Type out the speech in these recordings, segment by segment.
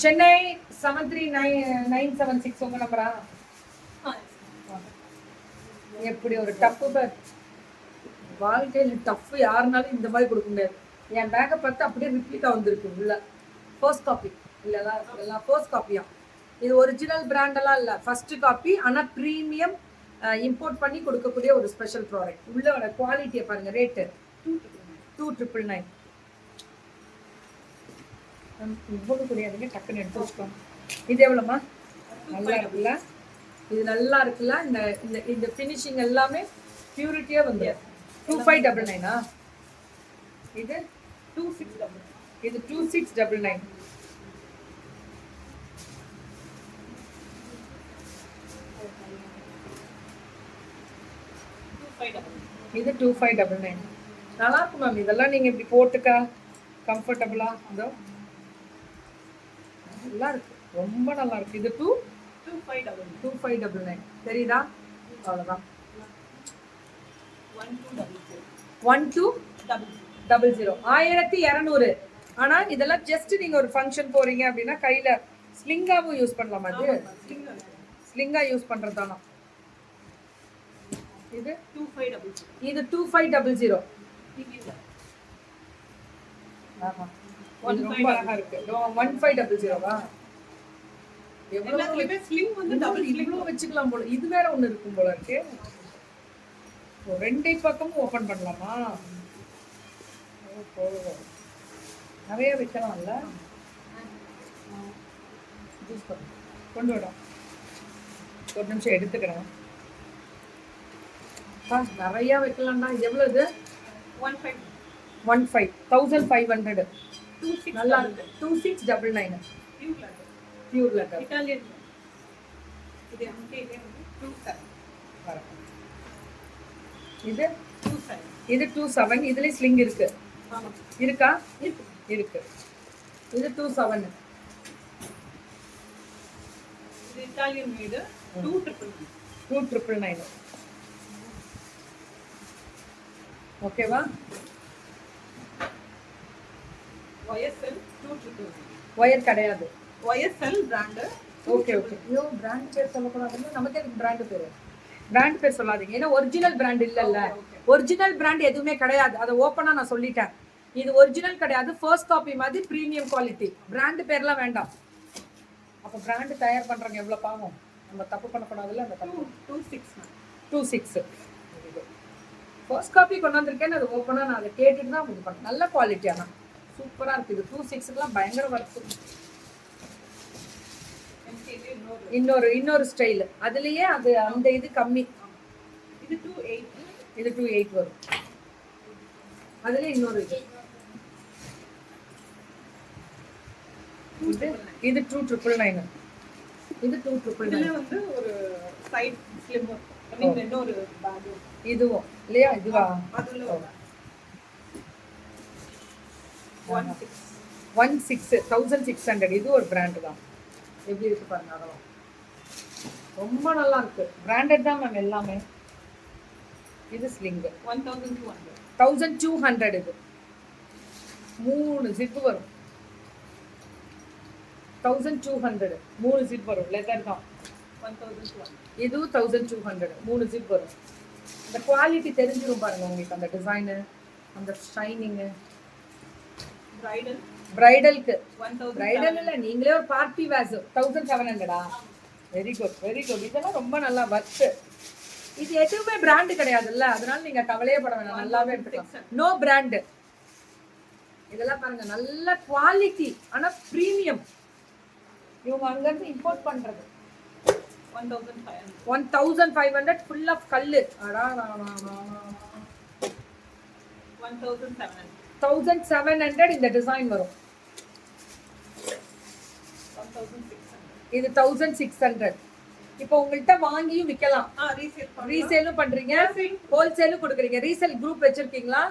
சென்னை 739976 உங்க நம்பரா? எப்படி ஒரு டஃப் பேக். வாழ்க்கையில் டஃப் யாருனாலும் இந்த மாதிரி கொடுக்க முடியாது. என் பேக்கை பார்த்து அப்படியே ரிப்பீட்டா வந்திருக்கு உள்ள. ஃபர்ஸ்ட் காப்பி இல்லைலாம் எல்லாம் ஃபர்ஸ்ட் காப்பியா. இது ஒரிஜினல் பிராண்டெல்லாம் இல்லை, ஃபர்ஸ்ட் காப்பி. ஆனால் ப்ரீமியம் இம்போர்ட் பண்ணி கொடுக்கக்கூடிய ஒரு ஸ்பெஷல் ப்ராடக்ட். உள்ளோட குவாலிட்டியை பாருங்க. ரேட்டு 2999. இவ்வளவு கிடையாதுங்க, டக்குன்னு எடுத்து வச்சுக்கோங்க. இது எவ்வளோமா? நல்லா இருக்குல்ல, இது நல்லா இருக்குல்ல. இந்த இந்த இந்த ஃபினிஷிங் எல்லாமே பியூரிட்டியா வந்து 2599. இது 2699. இது 2699. இது 2599. நல்லா இருக்கும் மேம். இதெல்லாம் நீங்க இப்படி போட்டுக்கா கம்ஃபர்டபுளா. இதோ நல்லா இருக்கு, ரொம்ப நல்லா இருக்கு. இது 2599 தெரியுதா? அவ்வளவுதான். 1200 1200. ஆனா இதெல்லாம் ஜஸ்ட் நீங்க ஒரு ஃபங்க்ஷன் போறீங்க அப்படின்னா கையில ஸ்லிங்காவும் யூஸ் பண்ணலாமா? அது ஸ்லிங்கா யூஸ் பண்றதானா? இது 2500. ஆமா, ரொம்ப அழகா இருக்கு. 1500வா? எவ்வளவு ஸ்லிங் வந்து டபுள் ஸ்லிங் வச்சுக்கலாம் போல. இது வேற ஒண்ணு இருக்கும் போல இருக்கு. ரெண்டே பக்கமும் ஓபன் பண்ணலாமா? நிறைய வைக்கலாம்ல. கொண்டு விடும். ஒரு நிமிஷம் எடுத்துக்கிறேன். நிறைய வைக்கலாம்டா. இது எவ்வளவு? 1500. நல்லா இருக்கு. 2699. Pure leather. இட்டாலியன். இது இது 27. இதுல ஸ்லிங் இருக்கு. இருக்கா? இருக்கு. இது 27. இது இட்டாலியன் மேட். 2999. ஓகேவா? YSL 222. ஒயர் கிடையாது. YSL brand. Okay okay. ஐயோ, பிராண்ட் பேர் சொல்லக்கூடாதுல்ல. நமக்கு எதுக்கு பிராண்ட் பேரு? பிராண்ட் பேர் சொல்லாதீங்க. ஏன்னா ஒரிஜினல் பிராண்ட் இல்லைல்ல. ஒரிஜினல் பிராண்ட் எதுவுமே கிடையாது. அதை ஓப்பனா நான் சொல்லிட்டேன். இது ஒரிஜினல் கிடையாது, ஃபர்ஸ்ட் காப்பி மாதிரி ப்ரீமியம் குவாலிட்டி. பிராண்ட் பேர்லாம் வேண்டாம். அப்போ பிராண்ட் தயார் பண்றாங்க எவ்வளவு பாவம். நம்ம தப்பு பண்ணக்கூடாதுல்ல. அந்த தப்பு. 26. ஃபர்ஸ்ட் காப்பி கொண்டு வந்திருக்கேன்னு அது ஓப்பனா நான் அதை கேட்டுட்டு தான் இது பண்ணேன். நல்ல குவாலிட்டி. ஆனால் சூப்பராக இருக்குது. 26க்குலாம் பயங்கர ஒர்க்கு. இன்னொரு ஸ்டைல். அதுலயே அது அந்த இது கம்மி. இது 28 வரும். அதுல இன்னொரு இது 2999. இது 2999. வந்து ஒரு சைடு ஸ்லிம். ஐ மீன் இன்னொரு பேக். இதுவும் இல்லையா? இதுவா? அதுல 1600. இது ஒரு பிராண்ட் தான். எப்படி இருக்கு பாருங்க. அதெல்லாம் ரொம்ப நல்லா இருக்கு. பிராண்டட் தான் மேம் எல்லாமே. இது ஸ்லிங் 1200. இது 3 ஜிப் வரும். 1200 3 ஜிப் வரும். லெதர் தான். 1200. இது 1200 3 ஜிப் வரும். இந்த குவாலிட்டி தெரிஞ்சிரும் பாருங்க உங்களுக்கு. அந்த டிசைனு, அந்த ஷைனிங். பிரைடலுக்கு 1000. பிரைடல் இல்ல, நீங்களே ஒரு party wears 1700. Very good, very good. இதெல்லாம் ரொம்ப நல்லா வர்த்து. இது எதுவுமே பிராண்ட் கிடையாதுல்ல, அதனால நீங்க கவலையே பட வேணாம். நல்லாவே எடுத்துக்கலாம். No brand. இதெல்லாம் பாருங்க, நல்ல குவாலிட்டி. ஆனா பிரீமியம். இவங்க அங்க இருந்து இம்போர்ட் பண்றது. 1500 ஃபுல் ஆஃப் கல்லு. 1700 இந்த டிசைன் வரும். இது 1600. இப்போ உங்கள்கிட்ட வாங்கியும் விற்கலாம். ரீசேலும் பண்றீங்க, ஹோல்சேலும் கொடுக்குறீங்க. ரீசேல் குரூப் வச்சிருக்கீங்களா?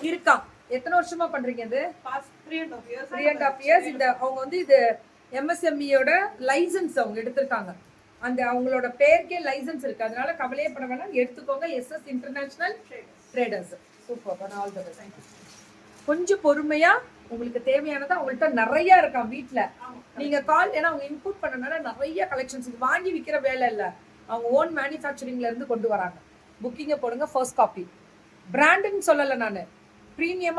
இருக்கா? எத்தனை வருஷமா பண்றீங்க? இது 3.5 years. இந்த அவங்க வந்து இது MSMEயோட லைசன்ஸ் அவங்க எடுத்திருக்காங்க. அந்த அவங்களோட பேருக்கே லைசன்ஸ் இருக்கு. அதனால கவலையே பட வேணாம், எடுத்துக்கோங்க. SS international traders. Super. All the best. கொஞ்சம் பொறுமையா உங்களுக்கு தேவையானது அவங்கள்ட்ட நிறைய இருக்கான் வீட்ல. நீங்க கால் ஏன்னா அவங்க இன்புட் பண்ணனால நிறைய கலெக்ஷன்ஸ் இது வாங்கி விக்கிற வேலை இல்ல. அவங்க ஓன் மேனுஃபேக்சரிங்ல இருந்து கொண்டு வராங்க. புக்கிங்க போடுங்க ஃபர்ஸ்ட் காப்பி. பிராண்டுன்னு சொல்லல நானு. பிரீமியமா